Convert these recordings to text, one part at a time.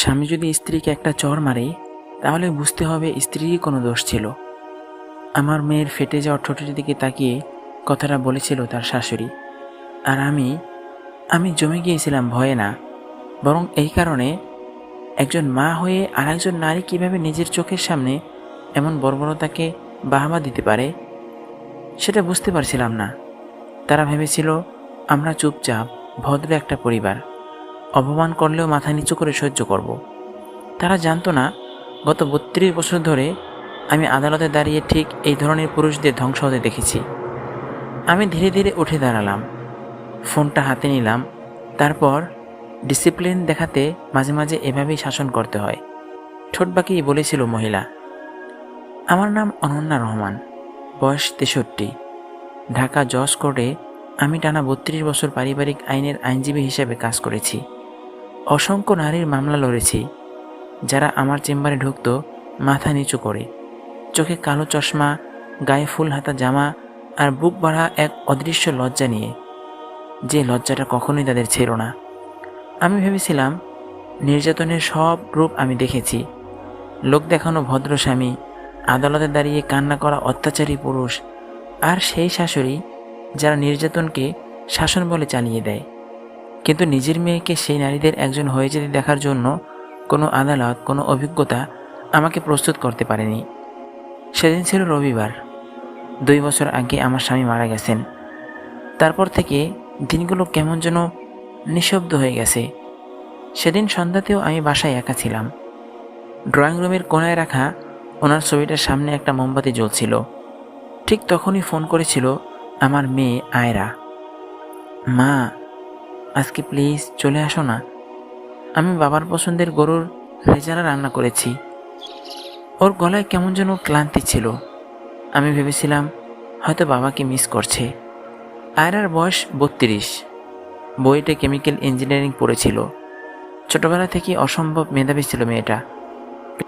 স্বামী যদি স্ত্রীকে একটা চড় মারে তাহলে বুঝতে হবে স্ত্রীরই কোনো দোষ ছিল। আমার মেয়ের ফেটে যাওয়া ঠোঁটের দিকে তাকিয়ে কথাটা বলেছিল তার শাশুড়ি। আর আমি জমে গিয়েছিলাম ভয়ে না, বরং এই কারণে, একজন মা হয়ে আর একজন নারী কীভাবে নিজের চোখের সামনে এমন বর্বরতাকে বাহবা দিতে পারে সেটা বুঝতে পারছিলাম না। তারা ভেবেছিল আমরা চুপচাপ ভদ্র একটা পরিবার, অপমান করলেও মাথা নিচু করে সহ্য করব। তারা জানতো না গত ৩২ বছর ধরে আমি আদালতে দাঁড়িয়ে ঠিক এই ধরনের পুরুষদের ধ্বংস হতে দেখেছি। আমি ধীরে ধীরে উঠে দাঁড়ালাম, ফোনটা হাতে নিলাম। তারপর ডিসিপ্লিন দেখাতে মাঝে মাঝে এভাবেই শাসন করতে হয়, ঠোঁট বাঁকিয়ে বলেছিল মহিলা। আমার নাম অনন্যা রহমান, বয়স ৬৩। ঢাকা জজ কোর্টে আমি টানা ৩২ বছর পারিবারিক আইনের আইনজীবী হিসেবে কাজ করেছি। অসংখ্য নারীর মামলা লড়েছি, যারা আমার চেম্বারে ঢুকত মাথা নিচু করে, চোখে কালো চশমা, গায়ে ফুল হাতা জামা আর বুক বাড়া এক অদৃশ্য লজ্জা নিয়ে, যে লজ্জাটা কখনোই তাদের ছিল না। আমি ভেবেছিলাম নির্যাতনের সব রূপ আমি দেখেছি, লোক দেখানো ভদ্র স্বামী, আদালতে দাঁড়িয়ে কান্না করা অত্যাচারী পুরুষ, আর সেই শাশুড়ি যারা নির্যাতনকে শাসন বলে চালিয়ে দেয়। কিন্তু নিজের মেয়েকে সেই নারীদের একজন হয়ে যেতে দেখার জন্য কোনো আদালত, কোনো অভিজ্ঞতা আমাকে প্রস্তুত করতে পারেনি। সেদিন ছিল রবিবার। ২ বছর আগে আমার স্বামী মারা গেছেন। তারপর থেকে দিনগুলো কেমন যেন নিঃশব্দ হয়ে গেছে। সেদিন সন্ধ্যাতেও আমি বাসায় একা ছিলাম। ড্রয়িং রুমের কোণায় রাখা ওনার ছবিটার সামনে একটা মোমবাতি জ্বলছিল। ঠিক তখনই ফোন করেছিল আমার মেয়ে আয়রা। মা, আজকে প্লিজ চলে আসো না, আমি বাবার পছন্দের গরুর রেজালা রান্না করেছি। ওর গলায় কেমন যেন ক্লান্তি ছিল। আমি ভেবেছিলাম হয়তো বাবাকে মিস করছে। আয়রার বয়স ৩২। বুয়েটে কেমিক্যাল ইঞ্জিনিয়ারিং পড়েছিল। ছোটবেলা থেকে অসম্ভব মেধাবী ছিল মেয়েটা।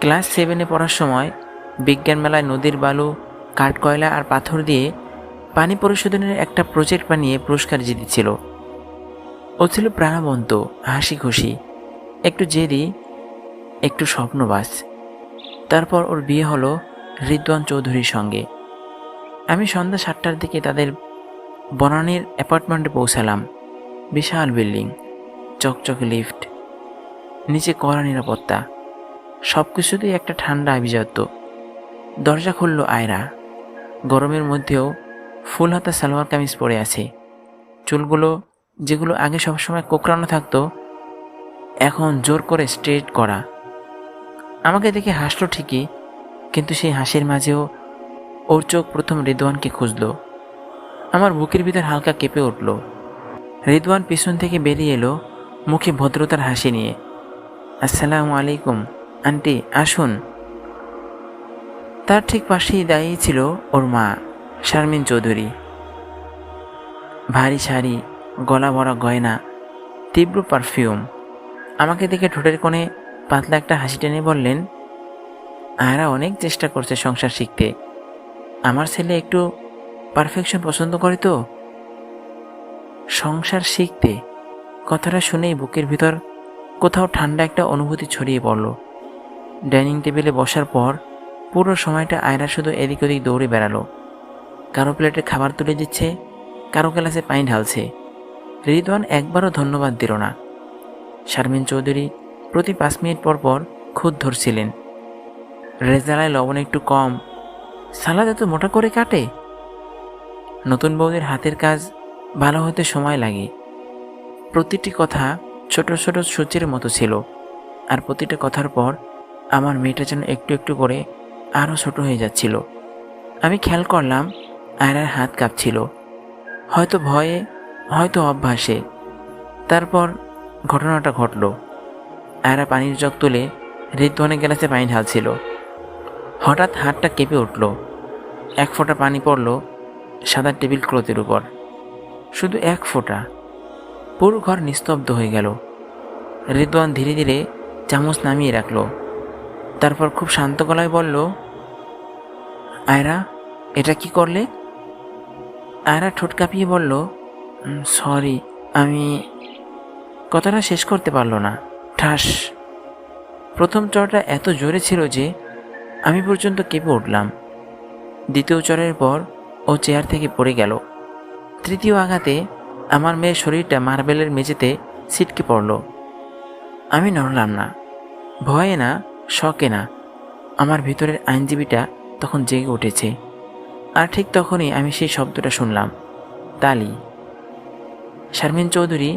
ক্লাস 7-এ পড়ার সময় বিজ্ঞান মেলায় নদীর বালু, কাঠকয়লা আর পাথর দিয়ে পানি পরিশোধনের একটা প্রজেক্ট বানিয়ে পুরস্কার জিতেছিল। ও ছিল প্রাণবন্ত, হাসি খুশি, একটু জেদি, একটু স্বপ্নবাজ। তারপর ওর বিয়ে হলো রিদওয়ান চৌধুরীর সঙ্গে। আমি সন্ধ্যা 7টার দিকে তাদের বনানীর অ্যাপার্টমেন্টে পৌঁছালাম। বিশাল বিল্ডিং, চকচকে লিফট, নিচে কড়া নিরাপত্তা, সব কিছুতেই একটা ঠান্ডা আভিজাত্য। দরজা খুলল আয়রা। গরমের মধ্যেও ফুল হাতা সালোয়ার কামিজ পরে আছে। চুলগুলো, যেগুলো আগে সবসময় কোঁকড়ানো থাকতো, এখন জোর করে স্ট্রেট করা। আমাকে দেখে হাসলো ঠিকই, কিন্তু সেই হাসির মাঝেও ওর চোখ প্রথম রিদওয়ানকে খুঁজল। আমার বুকের ভিতর হালকা কেঁপে উঠল। রিদওয়ান পিছন থেকে বেরিয়ে এলো, মুখে ভদ্রতার হাসি নিয়ে। আসসালামু আলাইকুম আন্টি, আসুন। তার ঠিক পাশেই দাঁড়িয়েছিল ওর মা, শারমিন চৌধুরী। ভারী শাড়ি, গলা ভরা গয়না, তীব্র পারফিউম। আমাকে দেখে ঠোঁটের কোণে পাতলা একটা হাসি টেনে বললেন, আয়রা অনেক চেষ্টা করছে সংসার শিখতে। আমার ছেলে একটু পারফেকশন পছন্দ করে তো। সংসার শিখতে, কথাটা শুনেই বুকের ভিতর কোথাও ঠান্ডা একটা অনুভূতি ছড়িয়ে পড়ল। ডাইনিং টেবিলে বসার পর পুরো সময়টা আয়রা শুধু এদিক ওদিক দৌড়ে বেড়ালো। কারো প্লেটে খাবার তুলে দিচ্ছে, কারো গ্লাসে পানি ঢালছে। রিদওয়ান একবারও ধন্যবাদ দিল না। শারমিন চৌধুরী প্রতি 5 মিনিট পর পর খুদ ধরছিলেন, রেজালায় লবণ একটু কম, সালাদ এত মোটা করে কাটে। নতুন বউদের হাতের কাজ ভালো হতে সময় লাগে। প্রতিটি কথা ছোট ছোট সূচের মতো ছিল, আর প্রতিটা কথার পর আমার মেয়েটা যেন একটু একটু করে আরও ছোট হয়ে যাচ্ছিল। আমি খেয়াল করলাম আয়রার হাত কাঁপছিল, হয়তো ভয়ে, হয়তো অভ্যাসে। তারপর ঘটনাটা ঘটল। আয়রা পানির জগ তুলে রিদওয়ানের গ্লাসে পানি ঢালছিল। হঠাৎ হাতটা কেঁপে উঠল। এক ফোঁটা পানি পড়ল সাদা টেবিল ক্লথের উপর, শুধু এক ফোঁটা। পুরো ঘর নিস্তব্ধ হয়ে গেল। রিদওয়ান ধীরে ধীরে চামচ নামিয়ে রাখল। তারপর খুব শান্ত গলায় বলল, আয়রা, এটা কি করলে? আয়রা ঠোঁট কাঁপিয়ে বলল, সরি, আমি। কথাটা শেষ করতে পারল না। ঠাস, প্রথম চড়টা এত জোরে ছিল যে আমি পর্যন্ত কেঁপে উঠলাম। দ্বিতীয় চড়ের পর ও চেয়ার থেকে পড়ে গেল। তৃতীয় আঘাতে আমার মেয়ের শরীরটা মার্বেলের মেঝেতে ছিটকে পড়ল। আমি নড়লাম না, ভয়ে না, শকে না। আমার ভিতরের আইনজীবীটা তখন জেগে উঠেছে। আর ঠিক তখনই আমি সেই শব্দটা শুনলাম, তালি। শারমিন চৌধুরী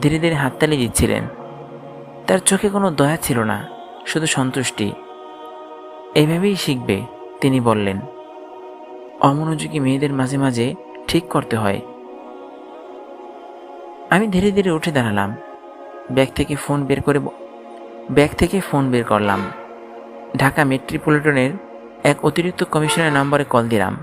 ধীরে ধীরে হাততালি দিচ্ছিলেন। তার চোখে কোনো দয়া ছিল না, শুধু সন্তুষ্টি। এইভাবেই শিখবে, তিনি বললেন। অমনোযোগী মেয়েদের মাঝে মাঝে ঠিক করতে হয়। আমি ধীরে ধীরে উঠে দাঁড়ালাম। ব্যাগ থেকে ফোন বের করলাম। ঢাকা মেট্রোপলিটনের এক অতিরিক্ত কমিশনের নম্বরে কল দিলাম।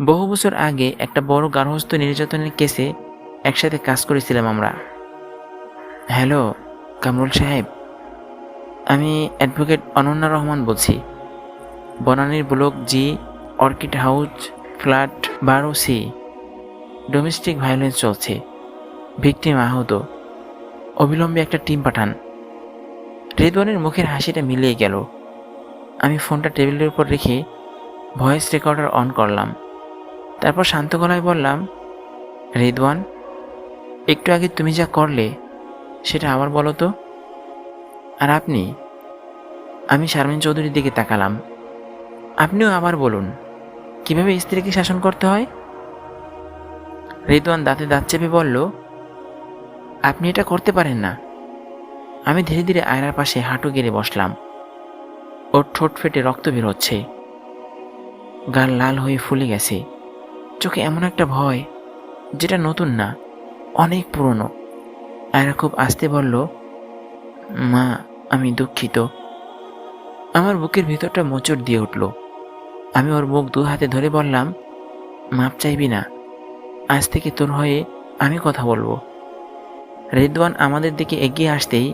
বহু বছর আগে একটা বড় গার্হস্থ্য নির্যাতনের কেসে একসাথে কাজ করেছিলাম আমরা। হ্যালো কামরুল সাহেব, আমি অ্যাডভোকেট অনন্যা রহমান বলছি। বনানীর block G, orchid house, flat 12C। Domestic violence চলছে, ভিকটিম আহত। অবিলম্বে একটা টিম পাঠান। রেদওয়ানের মুখের হাসিটা মিলিয়ে গেল। আমি ফোনটা টেবিলের উপর রেখে ভয়েস রেকর্ডার অন করলাম। তারপর শান্ত গলায় বললাম, রেদওয়ান, একটু আগে তুমি যা করলে সেটা আবার বলো তো। আর আপনি? আমি শারমিন চৌধুরীর দিকে তাকালাম। আপনিও আবার বলুন, কিভাবে স্ত্রীকে শাসন করতে হয়? রেদওয়ান দাঁতে দাঁত চেপে বলল, আপনি এটা করতে পারেন না। আমি ধীরে ধীরে আয়নার পাশে হাঁটু গেড়ে বসলাম। ওর ঠোঁট ফেটে রক্ত বের হচ্ছে, গাল লাল হয়ে ফুলে গেছে। চোখে এমন একটা ভয় যেটা নতুন না, অনেক পুরনো। আয়রা খুব আস্তে বলল, মা, আমি দুঃখিত। আমার বুকের ভিতরটা মোচড় দিয়ে উঠল। আমি ওর মুখ 2 হাতে ধরে বললাম, মাপ চাইবি না, আজ থেকে তোর হয়ে আমি কথা বলবো। রেদওয়ান আমাদের দিকে এগিয়ে আসতেই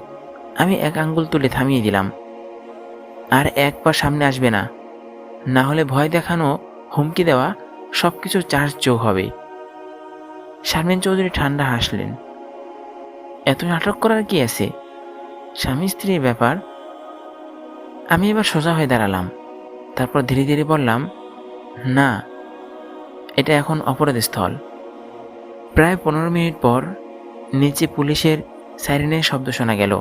আমি এক আঙ্গুল তুলে থামিয়ে দিলাম। আর এক পা সামনে আসবে না, না হলে ভয় দেখানো, হুমকি দেওয়া সবকিছু চার্জ যোগ হবে। শারমিন চৌধুরী ঠান্ডা হাসলেন। এত নাটক করার কি আছে, স্বামী স্ত্রীর ব্যাপার। আমি এবার সোজা হয়ে দাঁড়ালাম। তারপর ধীরে ধীরে বললাম, না, এটা এখন অপরাধস্থল। প্রায় 15 মিনিট পর নিচে পুলিশের সাইরেনের শব্দ শোনা গেল।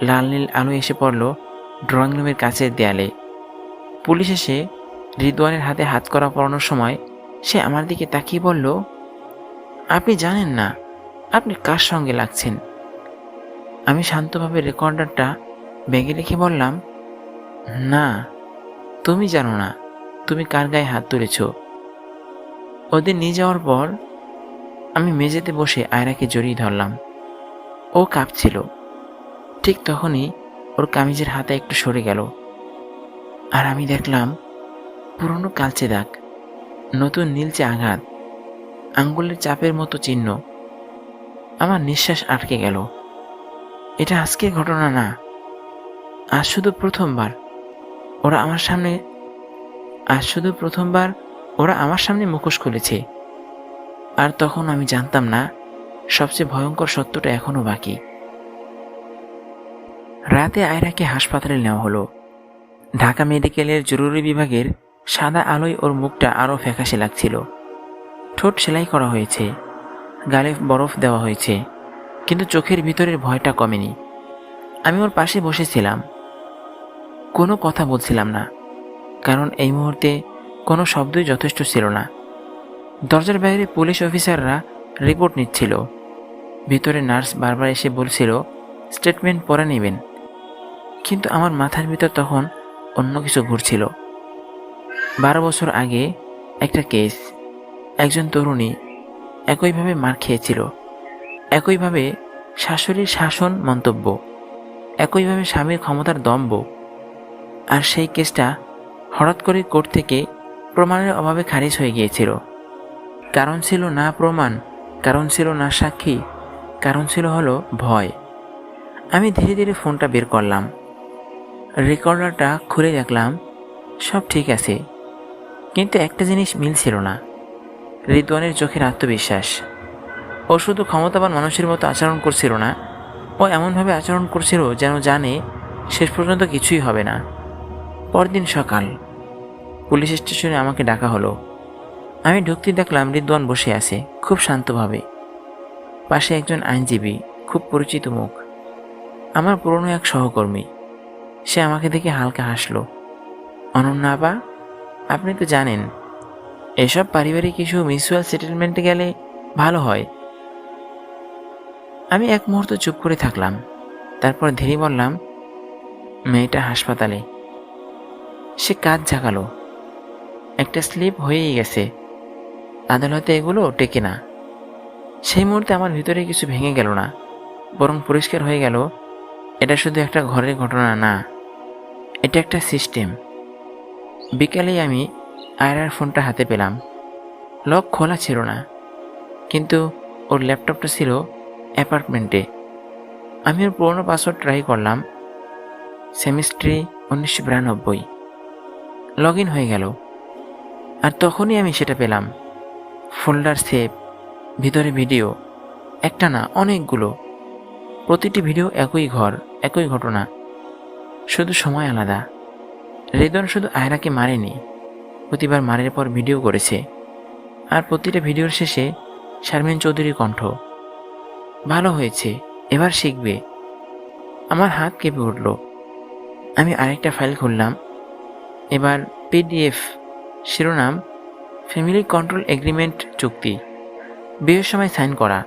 লাল নীল আলো এসে পড়ল ড্রয়িং রুমের কাছের দেয়ালে। পুলিশ এসে রিদওয়ানের হাতে হাত করা পরানোর সময় সে আমার দিকে তাকিয়ে বলল, আপনি জানেন না আপনি কার সঙ্গে লাগছেন। আমি শান্তভাবে রেকর্ডারটা ব্যাগে রেখে বললাম, না, তুমি জানো না তুমি কার গায়ে হাত তুলেছ। ওদের নিয়ে যাওয়ার পর আমি মেঝেতে বসে আয়রাকে জড়িয়ে ধরলাম। ও কাঁপছিল। ঠিক তখনই ওর কামিজের হাতে একটু সরে গেল, আর আমি দেখলাম পুরনো কালচে দাগ, নতুন নীলচে আঘাত, আঙ্গুলের চাপের মতো চিহ্ন। আমার নিঃশ্বাস আটকে গেল। এটা আজকের ঘটনা না, আজ শুধু প্রথমবার ওরা আমার সামনে মুখোশ খুলেছে। আর তখন আমি জানতাম না সবচেয়ে ভয়ঙ্কর সত্যটা এখনো বাকি। রাতে আয়রাকে হাসপাতালে নেওয়া হলো। ঢাকা মেডিকেলের জরুরি বিভাগের সাদা আলোয় ওর মুখটা আরও ফ্যাকাশে লাগছিল। ঠোঁট সেলাই করা হয়েছে, গালে বরফ দেওয়া হয়েছে, কিন্তু চোখের ভিতরের ভয়টা কমেনি। আমি ওর পাশে বসেছিলাম, কোনো কথা বলছিলাম না, কারণ এই মুহূর্তে কোনো শব্দই যথেষ্ট ছিল না। দরজার বাইরে পুলিশ অফিসাররা রিপোর্ট নিচ্ছিল। ভিতরে নার্স বারবার এসে বলছিল স্টেটমেন্ট পরে নেবেন, কিন্তু আমার মাথার ভিতর তখন অন্য কিছু ঘুরছিল। 12 বছর আগে একটা কেস, একজন তরুণী একইভাবে মার খেয়েছিল, একইভাবে শাশুড়ির শাসন মন্তব্য, একইভাবে স্বামীর ক্ষমতার দম্ভ। আর সেই কেসটা হঠাৎ করে কোর্ট থেকে প্রমাণের অভাবে খারিজ হয়ে গিয়েছিল। কারণ ছিল না প্রমাণ, কারণ ছিল না সাক্ষী, কারণ ছিল হলো ভয়। আমি ধীরে ধীরে ফোনটা বের করলাম, রেকর্ডারটা খুলে দেখলাম সব ঠিক আছে, কিন্তু একটা জিনিস মিলছিল না, রিদওয়ানের চোখের আত্মবিশ্বাস। ও শুধু ক্ষমতাবান মানুষের মতো আচরণ করছিল না, ও এমনভাবে আচরণ করছিল যেন জানে শেষ পর্যন্ত কিছুই হবে না। পরদিন সকাল, পুলিশ স্টেশনে আমাকে ডাকা হলো। আমি ঢুকতে দেখলাম রিদওয়ান বসে আছে খুব শান্তভাবে। পাশে একজন আইনজীবী, খুব পরিচিত মুখ, আমার পুরনো এক সহকর্মী। সে আমাকে দেখে হালকা হাসলো। অনন্যা আপা, আপনি তো জানেন এসব পারিবারিক ইস্যু মিউচুয়াল সেটেলমেন্টে গেলে ভালো হয়। আমি এক মুহূর্ত চুপ করে থাকলাম, তারপর ধীরে বললাম, মেয়েটা হাসপাতালে। সে কাজ জাগালো, একটা স্লিপ হয়েই গেছে, আদালতে এগুলো টেকে না। সেই মুহূর্তে আমার ভিতরে কিছু ভেঙে গেল না, বরং পরিষ্কার হয়ে গেল এটা শুধু একটা ঘরের ঘটনা না, এটা একটা সিস্টেম। বিকালেই আমি আয়রার ফোনটা হাতে পেলাম। লক খোলা ছিল না, কিন্তু ওর ল্যাপটপটা ছিল অ্যাপার্টমেন্টে। আমি ওর পুরোনো পাসওয়ার্ড ট্রাই করলাম, সেমিস্ট্রি 1992। লগ ইন হয়ে গেল। আর তখনই আমি সেটা পেলাম, ফোল্ডার সেভ, ভিতরে ভিডিও, একটা না অনেকগুলো। প্রতিটি ভিডিও একই ঘর, একই ঘটনা, শুধু সময় আলাদা। রিদওয়ান শুধু আয়রাকে মারেনি, প্রতিবার মারের পর ভিডিও করেছে। আর প্রতিটা ভিডিওর শেষে শারমিন চৌধুরীর কণ্ঠ, ভালো হয়েছে, এবার শিখবে। আমার হাত কেঁপে উঠল। আমি আরেকটা ফাইল খুললাম, এবার পিডিএফ, শিরোনাম ফ্যামিলি কন্ট্রোল এগ্রিমেন্ট চুক্তি, বিয়ের সময় সাইন করা,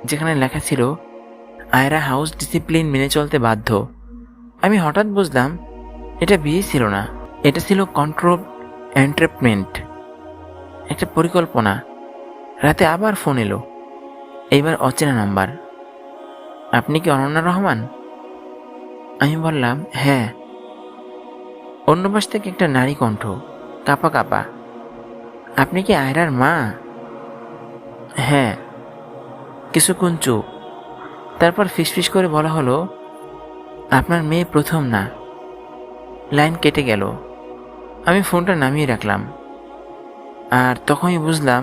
যেখানে লেখা ছিল আয়রা হাউস ডিসিপ্লিন মেনে চলতে বাধ্য। আমি হঠাৎ বুঝলাম এটা বিয়ে ছিল না, এটা ছিল কন্ট্রোল এন্টারটেনমেন্ট, একটা পরিকল্পনা। রাতে আবার ফোন এলো, এইবার অচেনা নাম্বার। আপনি কি অনন্যা রহমান? আমি বললাম হ্যাঁ। অন্য পাশ থেকে একটা নারী কণ্ঠ, কাপা কাপা, আপনি কি আয়রার মা? হ্যাঁ। কিছুক্ষণ চুপ, তারপর ফিসফিস করে বলা হলো, আপনার মেয়ে প্রথম না। লাইন কেটে গেল। আমি ফোনটা নামিয়ে রাখলাম। আর তখনই বুঝলাম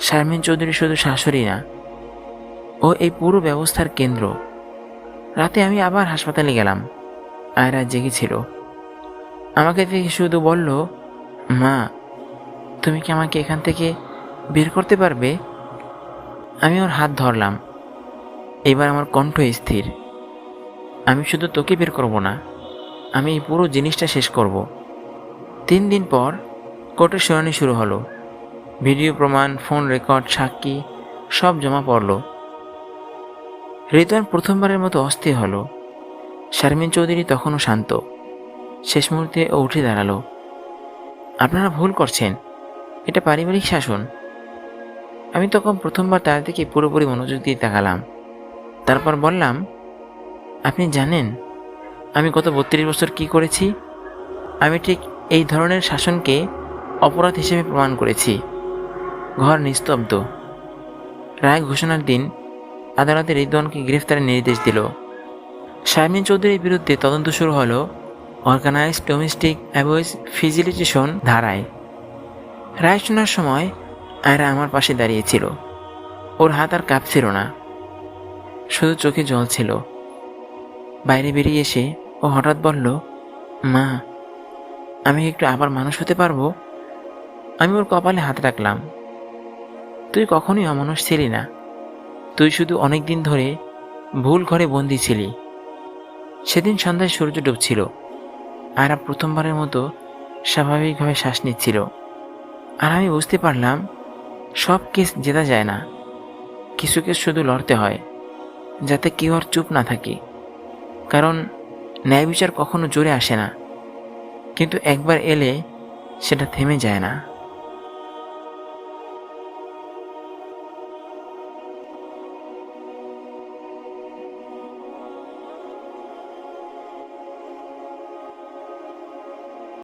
শারমিন চৌধুরী শুধু শাশুড়ি না, ও এই পুরো ব্যবস্থার কেন্দ্র। রাতে আমি আবার হাসপাতালে গেলাম। আয়রা জেগেছিল। আমাকে দেখে শুধু বলল, মা, তুমি কি আমাকে এখান থেকে বের করতে পারবে? আমি ওর হাত ধরলাম। এবার আমার কণ্ঠ স্থির। আমি শুধু তোকে বের করব না, আমি এই পুরো জিনিসটা শেষ করব। 3 দিন পর কোর্টের শুনানি শুরু হলো। ভিডিও প্রমাণ, ফোন রেকর্ড, সাক্ষী সব জমা পড়ল। রিদওয়ান প্রথমবারের মতো অস্থির হলো। শারমিন চৌধুরী তখনও শান্ত। শেষ মুহূর্তে ও উঠে দাঁড়ালো। আপনারা ভুল করছেন, এটা পারিবারিক শাসন। আমি তখন প্রথমবার তার দিকে পুরোপুরি মনোযোগ দিয়ে তাকালাম। তারপর বললাম, আপনি জানেন আমি গত 32 বছর কি করেছি? আমি ঠিক এই ধরনের শাসনকে অপরাধ হিসেবে প্রমাণ করেছি। ঘর নিস্তব্ধ। রায় ঘোষণার দিন আদালতে রিদওয়ানকে গ্রেফতারের নির্দেশ দিল। শারমিন চৌধুরীর বিরুদ্ধে তদন্ত শুরু হলো অর্গানাইজড ডোমেস্টিক অ্যাবিউজ ফেসিলিটেশন ধারায়। রায় শোনার সময় আয়রা আমার পাশে দাঁড়িয়েছিল। ওর হাত আর কাঁপছিল না, শুধু চোখে জল ছিল। বাইরে বেরিয়ে এসে ও হঠাৎ বলল, মা, আমি একটু আবার মানুষ হতে পারবো? আমি ওর কপালে হাত রাখলাম। তুই কখনোই অমানুষ ছিলি না, তুই শুধু অনেক দিন ধরে ভুল ঘরে বন্দি ছিলি। সেদিন সন্ধ্যায় সূর্য ডুবছিল। আয়রা প্রথমবারের মতো স্বাভাবিকভাবে শ্বাস নিচ্ছিল। আর আমি বুঝতে পারলাম সব কেস জেতা যায় না, কিছু কেস শুধু লড়তে হয়, যাতে কেউ আর চুপ না থাকে। কারণ ন্যায় বিচার কখনো জোরে আসে না, কিন্তু একবার এলে সেটা থেমে যায় না।